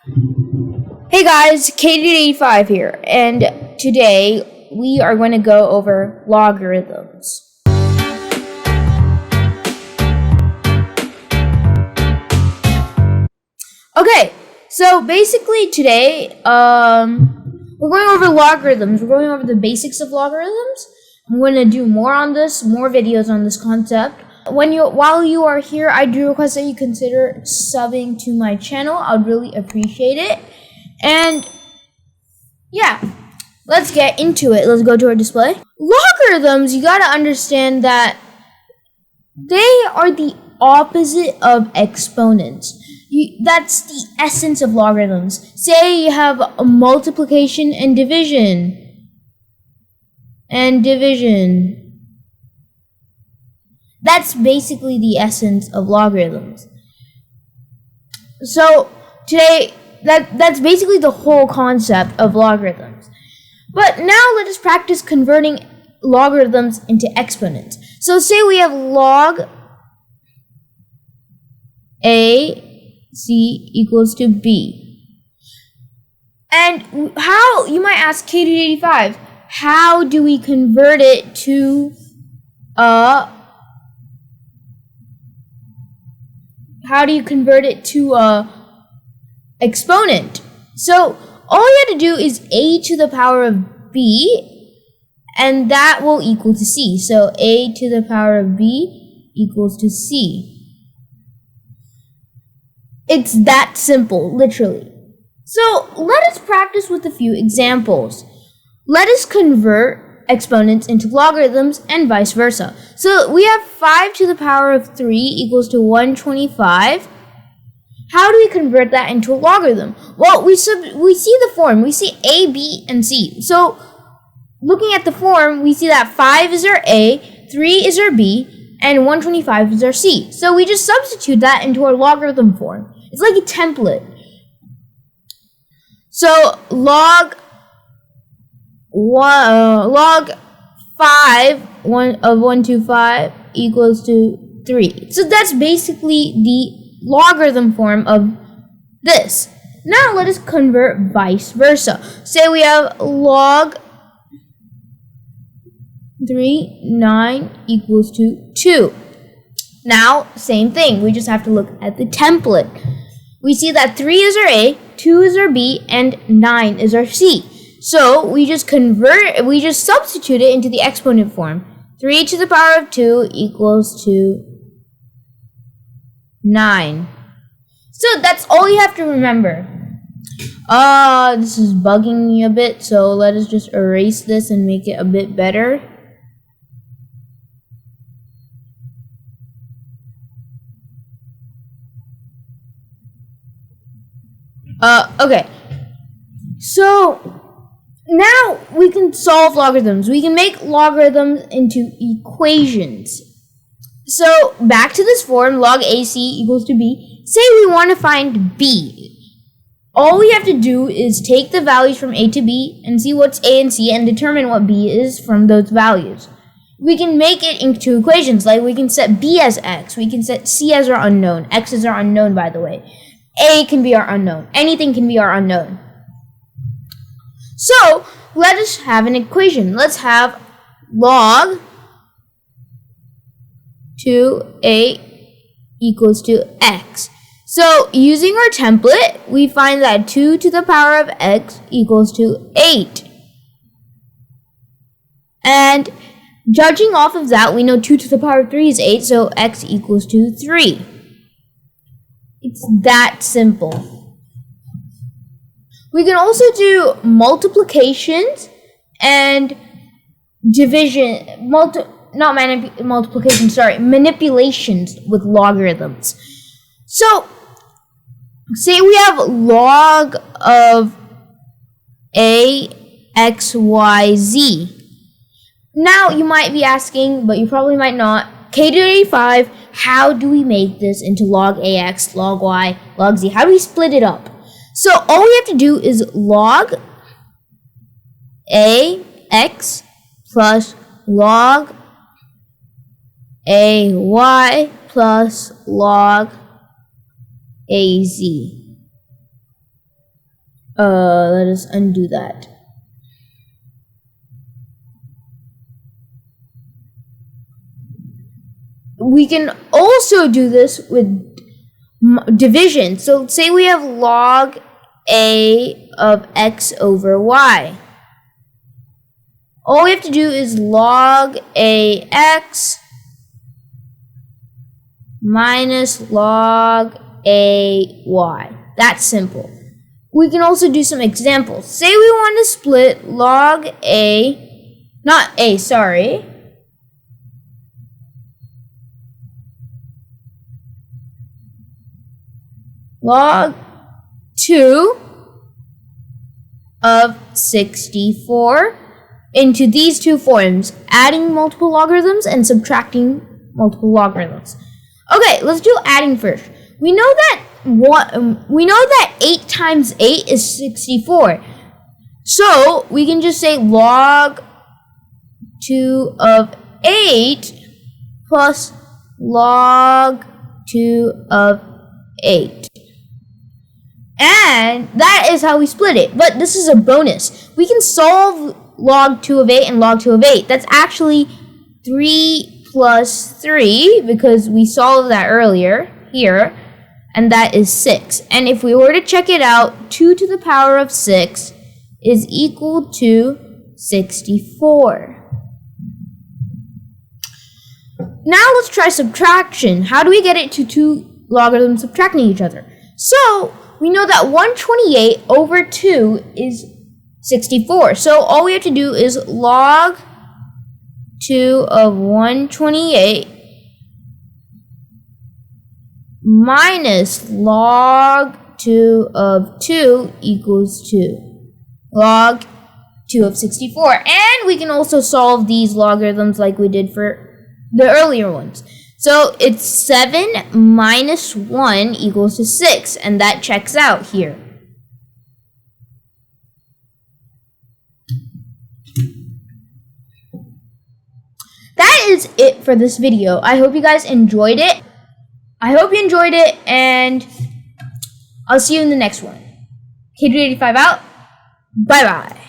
Hey guys, Katie85 here, and today we are going to go over logarithms. Okay, so basically today, we're going over logarithms. We're going over the basics of logarithms. I'm going to do more on this, more videos on this concept. While you are here, I do request that you consider subbing to my channel. I would really appreciate it. And yeah, let's get into it. Let's go to our display. Logarithms, you gotta understand that they are the opposite of exponents. That's the essence of logarithms. Say you have a multiplication and division. That's basically the essence of logarithms. So today, that's basically the whole concept of logarithms. But now let us practice converting logarithms into exponents. So say we have log AC equals to B. And how, you might ask Katie85, how do we convert it to a exponent? So all you have to do is a to the power of b, and that will equal to c. So a to the power of b equals to c. It's that simple, literally. So let us practice with a few examples. Let us convert exponents into logarithms and vice versa. So we have 5 to the power of 3 equals to 125. How do we convert that into a logarithm? Well, we see the form. We see A, B, and C. So looking at the form, we see that 5 is our A, 3 is our B, and 125 is our C. So we just substitute that into our logarithm form. It's like a template. So log 5 of 125 equals to 3. So that's basically the logarithm form of this. Now let us convert vice versa. Say we have log 9 equals to 2. Now, same thing. We just have to look at the template. We see that 3 is our A, 2 is our B, and 9 is our C. So we just substitute it into the exponent form. 3 to the power of 2 equals to 9. So that's all you have to remember. This is bugging me a bit, so let us just erase this and make it a bit better. Okay. So now we can solve logarithms. We can make logarithms into equations. So back to this form, log AC equals to B. Say we want to find B. All we have to do is take the values from A to B and see what's A and C and determine what B is from those values. We can make it into equations, like we can set B as X, we can set C as our unknown. X is our unknown, by the way. A can be our unknown. Anything can be our unknown. So let us have an equation. Let's have log 2a equals to x. So using our template, we find that 2 to the power of x equals to 8. And judging off of that, we know 2 to the power of 3 is 8, so x equals to 3. It's that simple. We can also do multiplications and division, manipulations with logarithms. So, say we have log of a x, y, z. Now, you might be asking, but you probably might not, K85, how do we make this into log ax, log y, log z? How do we split it up? So all we have to do is log ax plus log ay plus log az. Let us undo that. We can also do this with division. So say we have log a of x over y. All we have to do is log ax minus log ay. That's simple. We can also do some examples. Say we want to split log log 2 of 64 into these two forms, adding multiple logarithms and subtracting multiple logarithms. Okay, let's do adding first. We know that 8 times 8 is 64. So we can just say log 2 of 8 plus log 2 of 8. And that is how we split it. But this is a bonus. We can solve log 2 of 8 and log 2 of 8. That's actually 3 plus 3 because we solved that earlier here. And that is 6. And if we were to check it out, 2 to the power of 6 is equal to 64. Now let's try subtraction. How do we get it to two logarithms subtracting each other? So we know that 128 over 2 is 64. So all we have to do is log 2 of 128 minus log 2 of 2 equals 2. Log 2 of 64. And we can also solve these logarithms like we did for the earlier ones. So it's 7 minus 1 equals to 6. And that checks out here. That is it for this video. I hope you guys enjoyed it. And I'll see you in the next one. K385 out. Bye-bye.